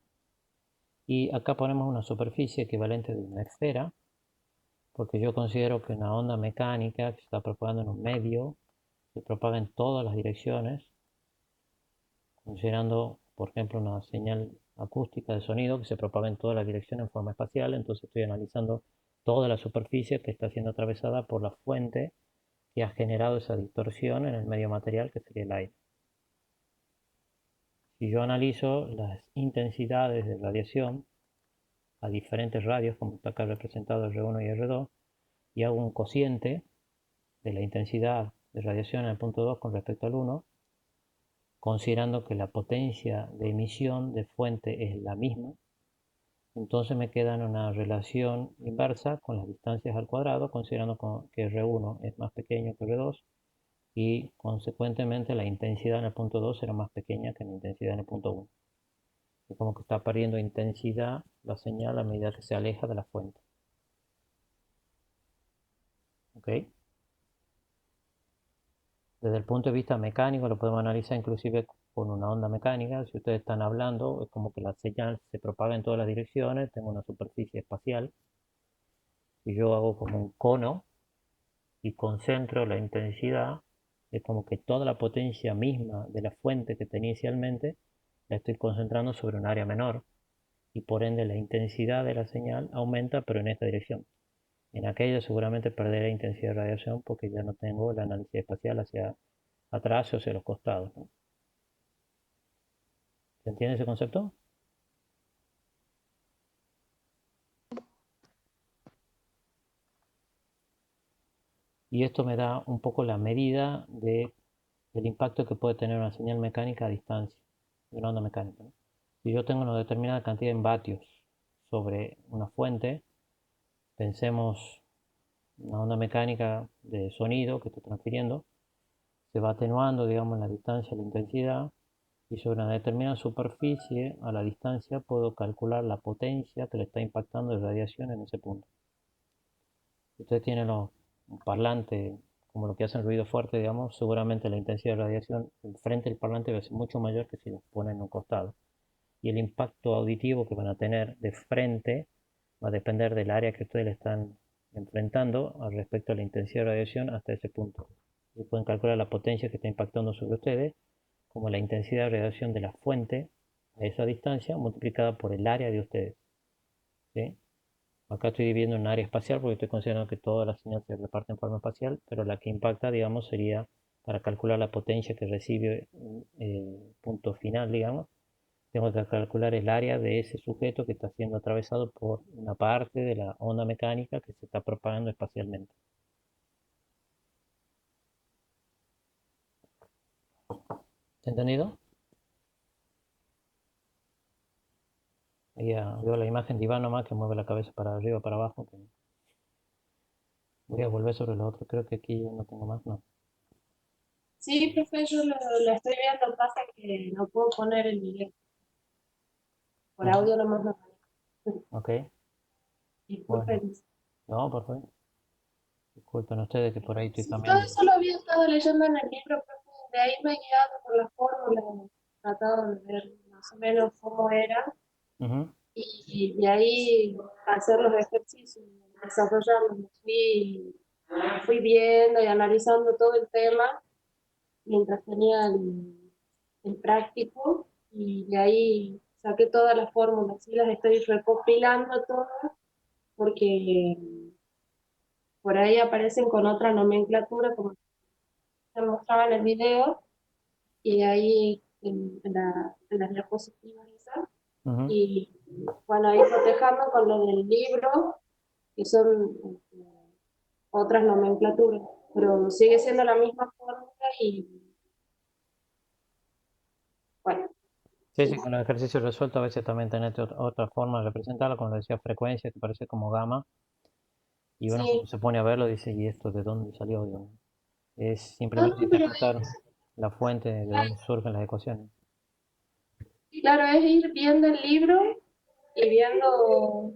Y acá ponemos una superficie equivalente de una esfera, porque yo considero que una onda mecánica que se está propagando en un medio se propaga en todas las direcciones, considerando, por ejemplo, una señal acústica de sonido que se propaga en todas las direcciones en forma espacial. Entonces estoy analizando toda la superficie que está siendo atravesada por la fuente que ha generado esa distorsión en el medio material que sería el aire. Si yo analizo las intensidades de radiación a diferentes radios, como está acá representado R1 y R2, y hago un cociente de la intensidad de radiación en el punto 2 con respecto al 1, considerando que la potencia de emisión de fuente es la misma, entonces me queda en una relación inversa con las distancias al cuadrado, considerando que R1 es más pequeño que R2 y consecuentemente la intensidad en el punto 2 será más pequeña que la intensidad en el punto 1. Es como que está perdiendo intensidad la señal a medida que se aleja de la fuente. ¿Ok? Desde el punto de vista mecánico lo podemos analizar inclusive con una onda mecánica. Si ustedes están hablando, es como que la señal se propaga en todas las direcciones, tengo una superficie espacial y yo hago como un cono y concentro la intensidad, es como que toda la potencia misma de la fuente que tenía inicialmente la estoy concentrando sobre un área menor y por ende la intensidad de la señal aumenta pero en esta dirección. En aquella seguramente perderé intensidad de radiación porque ya no tengo el análisis espacial hacia atrás o hacia los costados, ¿no? ¿Se entiende ese concepto? Y esto me da un poco la medida del impacto que puede tener una señal mecánica a distancia, de una onda mecánica, ¿no? Si yo tengo una determinada cantidad en vatios sobre una fuente, pensemos una onda mecánica de sonido que estoy transfiriendo, se va atenuando, digamos, la distancia, la intensidad, y sobre una determinada superficie, a la distancia, puedo calcular la potencia que le está impactando de radiación en ese punto. Si ustedes tienen un parlante, como lo que hacen ruido fuerte, digamos, seguramente la intensidad de radiación frente del parlante va a ser mucho mayor que si los ponen en un costado. Y el impacto auditivo que van a tener de frente va a depender del área que ustedes le están enfrentando al respecto a la intensidad de radiación hasta ese punto. Y pueden calcular la potencia que está impactando sobre ustedes como la intensidad de radiación de la fuente a esa distancia multiplicada por el área de ustedes, ¿sí? Acá estoy dividiendo en área espacial porque estoy considerando que toda la señal se reparte en forma espacial, pero la que impacta, digamos, sería para calcular la potencia que recibe el punto final, digamos. Tengo que calcular el área de ese sujeto que está siendo atravesado por una parte de la onda mecánica que se está propagando espacialmente. ¿Entendido? Ahí veo la imagen de Iván nomás que mueve la cabeza para arriba, para abajo. Voy a volver sobre lo otro. Creo que aquí yo no tengo más, no. Sí, profe, yo lo estoy viendo, pasa que no puedo poner el video. Por Ujú. audio nomás no. Ok, bueno. Disculpen. No, por favor. Disculpen ustedes que por ahí estoy Sí, todo cambiando. eso lo había estado leyendo en el libro, profe. De ahí me he guiado por las fórmulas, tratado de ver más o menos cómo era Ujú, y de ahí hacer los ejercicios, desarrollarlos. Fui viendo y analizando todo el tema mientras tenía el práctico y de ahí saqué todas las fórmulas y las estoy recopilando todas porque por ahí aparecen con otra nomenclatura como se mostraba en el video y ahí en las diapositivas esas. ujú. Y bueno, ahí cotejando con lo del libro, que son otras nomenclaturas, pero sigue siendo la misma fórmula y bueno, Sí, sí, sí, con los ejercicios resueltos a veces también tenés otra forma de representarlo, como lo decía, frecuencia, que parece como gamma, y uno cuando sí. se pone a verlo dice, ¿y esto de dónde salió? Digamos. Es No, simplemente no, pero interpretar la fuente de dónde surgen las ecuaciones. claro, es ir viendo el libro y viendo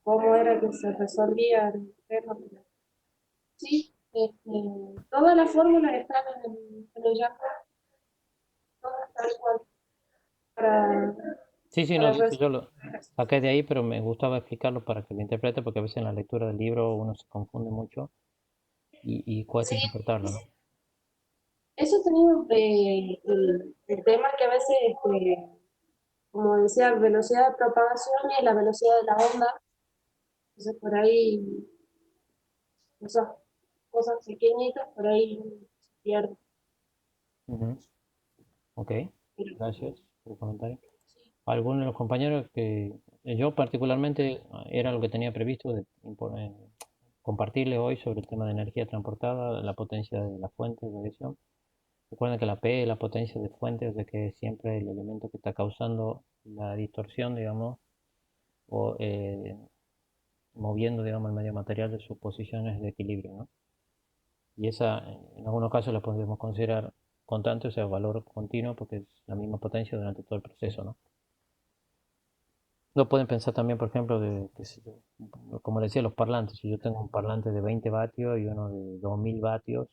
cómo era que se resolvía el tema. Sí, todas las fórmulas están en el Java, todas tal cual, para, Sí, sí, no, para de hecho yo lo resolver. saqué de ahí, pero me gustaba explicarlo para que lo interprete, porque a veces en la lectura del libro uno se confunde mucho y cuesta Sí, interpretarlo, ¿no? eso he tenido el tema que a veces, como decía, velocidad de propagación y la velocidad de la onda, entonces por ahí, esas cosas pequeñitas, por ahí se pierde. Ujú. Ok, Pero, gracias por el comentario. sí. Algunos de los compañeros que yo particularmente era lo que tenía previsto de compartirles hoy sobre el tema de energía transportada, la potencia de la fuente de radiación. Recuerden que la P es la potencia de fuente, o sea que es siempre el elemento que está causando la distorsión, digamos, o moviendo, digamos, el medio material de sus posiciones de equilibrio, ¿no? Y esa, en algunos casos la podemos considerar constante, o sea, valor continuo, porque es la misma potencia durante todo el proceso, ¿no? Lo pueden pensar también, por ejemplo, como decía, los parlantes. Si yo tengo un parlante de 20 vatios y uno de 2000 vatios,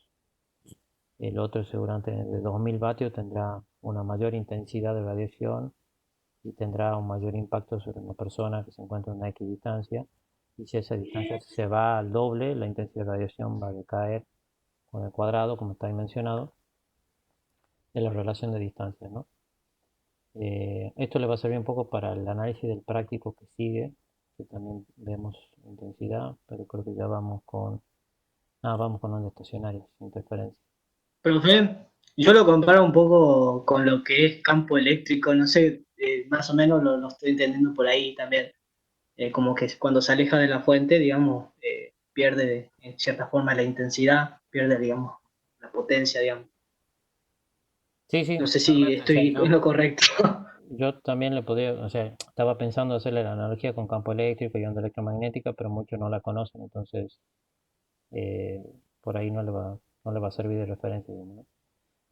el otro seguramente de 2000 vatios tendrá una mayor intensidad de radiación y tendrá un mayor impacto sobre una persona que se encuentra a una X distancia. Y si esa distancia se va al doble, la intensidad de radiación va a decaer con el cuadrado, como está ahí mencionado, de la relación de distancias, ¿no? Esto le va a servir un poco para el análisis del práctico que sigue, que también vemos intensidad, pero creo que ya vamos con ondas estacionarias, interferencia. Profe, yo lo comparo un poco con lo que es campo eléctrico, no sé, más o menos lo estoy entendiendo por ahí también. Como que cuando se aleja de la fuente, digamos, pierde en cierta forma la intensidad, pierde, digamos, la potencia, digamos. Sí, sí, No sé si totalmente. O sea, estoy en lo correcto. yo también le podría, o sea, estaba pensando hacerle la analogía con campo eléctrico y onda electromagnética, pero muchos no la conocen, entonces eh, por ahí no le va a servir de referencia, digamos, ¿no?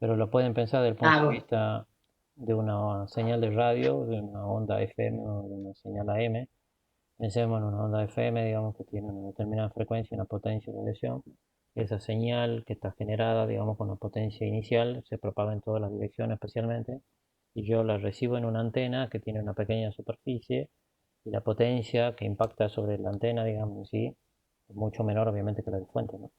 Pero lo pueden pensar desde el punto Ah, de bueno. vista de una señal de radio, de una onda FM o de una señal AM. Pensemos en una onda FM, digamos, que tiene una determinada frecuencia, una potencia de radiación. Esa señal que está generada, digamos, con una potencia inicial, se propaga en todas las direcciones especialmente, y yo la recibo en una antena que tiene una pequeña superficie, y la potencia que impacta sobre la antena, digamos, sí, es mucho menor obviamente que la de fuente, ¿no?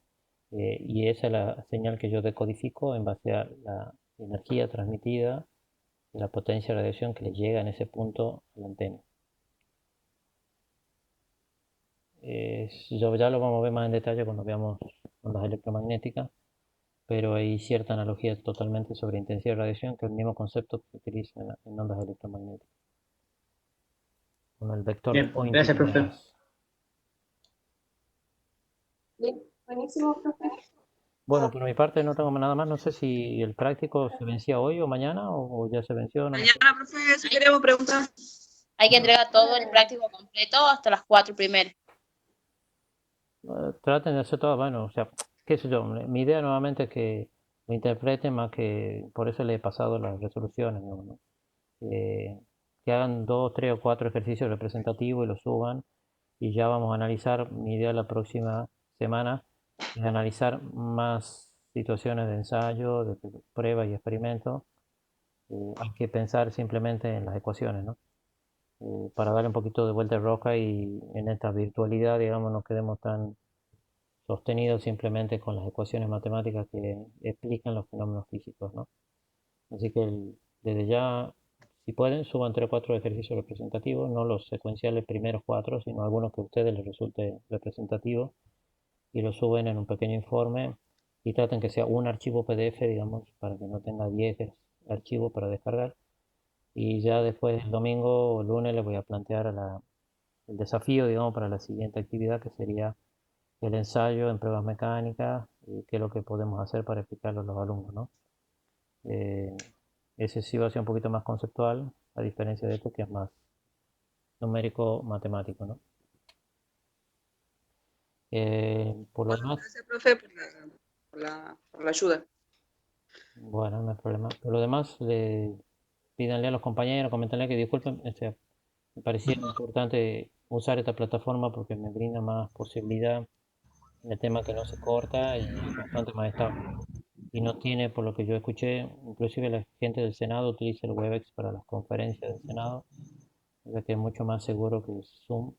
Y esa es la señal que yo decodifico en base a la energía transmitida y la potencia de radiación que le llega en ese punto a la antena. Ya lo vamos a ver más en detalle cuando veamos ondas electromagnéticas, pero hay cierta analogía totalmente sobre intensidad de radiación, que es el mismo concepto que se utiliza en ondas electromagnéticas, con el vector de Bien, Poynting gracias, y profe. demás. Bien, buenísimo, profe. Bueno, por mi parte no tengo nada más. No sé si el práctico se vencía hoy o mañana o ya se venció, no me acuerdo. Mañana, profe, si queremos preguntar. Hay que Bueno, entregar todo el práctico completo hasta las 4 primeras. traten de hacer todo, bueno, o sea, qué sé yo, mi idea nuevamente es que lo interpreten más que, por eso le he pasado las resoluciones, digamos, ¿no? Eh, que hagan 2, 3 o 4 ejercicios representativos y los suban y ya vamos a analizar, mi idea la próxima semana es analizar más situaciones de ensayo, de prueba y experimento. Hay que pensar simplemente en las ecuaciones, ¿no? Para darle un poquito de vuelta de rosca y en esta virtualidad, digamos, no quedemos tan sostenidos simplemente con las ecuaciones matemáticas que explican los fenómenos físicos, ¿no? Así que desde ya, si pueden, suban 3 o 4 ejercicios representativos, no los secuenciales primeros 4, sino algunos que a ustedes les resulte representativo y lo suben en un pequeño informe y traten que sea un archivo PDF, digamos, para que no tenga 10 archivos para descargar. Y ya después el domingo o el lunes les voy a plantear el desafío, digamos, para la siguiente actividad, que sería el ensayo en pruebas mecánicas y qué es lo que podemos hacer para explicarlo a los alumnos, ¿no? Eh, Ese sí va a ser un poquito más conceptual, a diferencia de esto que es más numérico matemático, ¿no? Por lo Bueno, demás, gracias, profe, por la ayuda. bueno, no hay problema. Por lo demás, pídanle a los compañeros, comentenle que disculpen, me parecía importante usar esta plataforma porque me brinda más posibilidad en el tema que no se corta y es bastante más estable. Y no tiene, por lo que yo escuché, inclusive la gente del Senado utiliza el Webex para las conferencias del Senado, o sea que es mucho más seguro que Zoom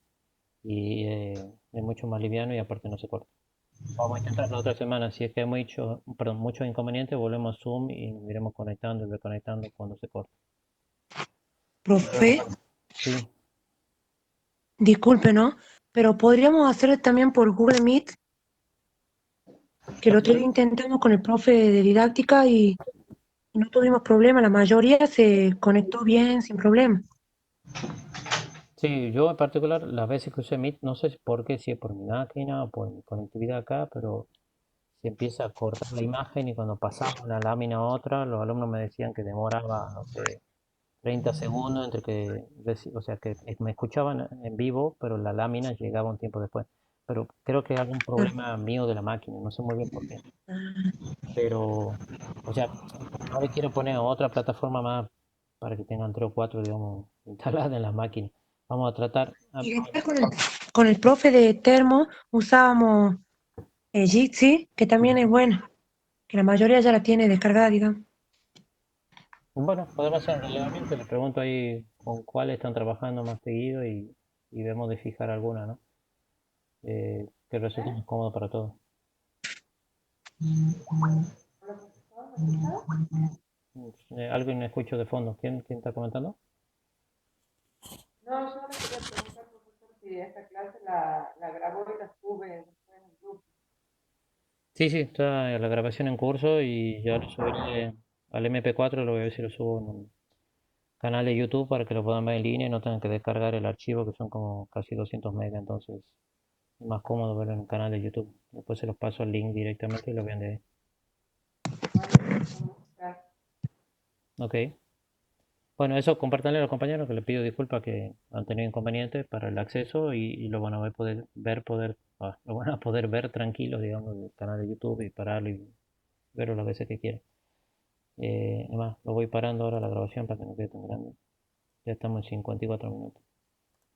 y es mucho más liviano y aparte no se corta. Vamos a intentar la otra semana, si es que hay muchos inconvenientes, volvemos a Zoom y nos iremos conectando y reconectando cuando se corte. Profe, Sí, disculpe, ¿no? Pero podríamos hacer también por Google Meet, que el otro día intentamos con el profe de didáctica y no tuvimos problema, la mayoría se conectó bien, sin problema. sí, yo en particular las veces que usé Meet, no sé por qué, si es por mi máquina o por mi conectividad acá, pero se empieza a cortar la imagen y cuando pasamos una lámina a otra, los alumnos me decían que demoraba, no sé, 30 segundos entre que, o sea, que me escuchaban en vivo, pero la lámina llegaba un tiempo después. Pero creo que es algún Ah, problema mío de la máquina, no sé muy bien por qué. ah. Pero, o sea, no le quiero poner otra plataforma más para que tengan 3 o 4, digamos, instaladas en las máquinas. Vamos a tratar, Y después con el profe de Termo usábamos Jitsi, que también es buena, que la mayoría ya la tiene descargada, digamos. bueno, podemos hacer un relevamiento, le pregunto ahí con cuál están trabajando más seguido y vemos de fijar alguna, ¿no? Que resulte más cómodo para todos. Alguien me escucho de fondo. ¿Quién está comentando? No, yo le quería preguntar, profesor, si esta clase la grabó y la sube después en el grupo. Sí, sí, está la grabación en curso y ya lo subiré al MP4, lo voy a ver si lo subo en un canal de YouTube para que lo puedan ver en línea y no tengan que descargar el archivo, que son como casi 200 megas, entonces es más cómodo verlo en el canal de YouTube. Después se los paso el link directamente y lo vean de ahí. Gracias. Ok. Bueno, eso compártanle a los compañeros que les pido disculpas que han tenido inconvenientes para el acceso y lo van a lo van a poder ver tranquilos, digamos, del canal de YouTube y pararlo y verlo las veces que quieran. Además, lo voy parando ahora la grabación para que no quede tan grande. Ya estamos en 54 minutos.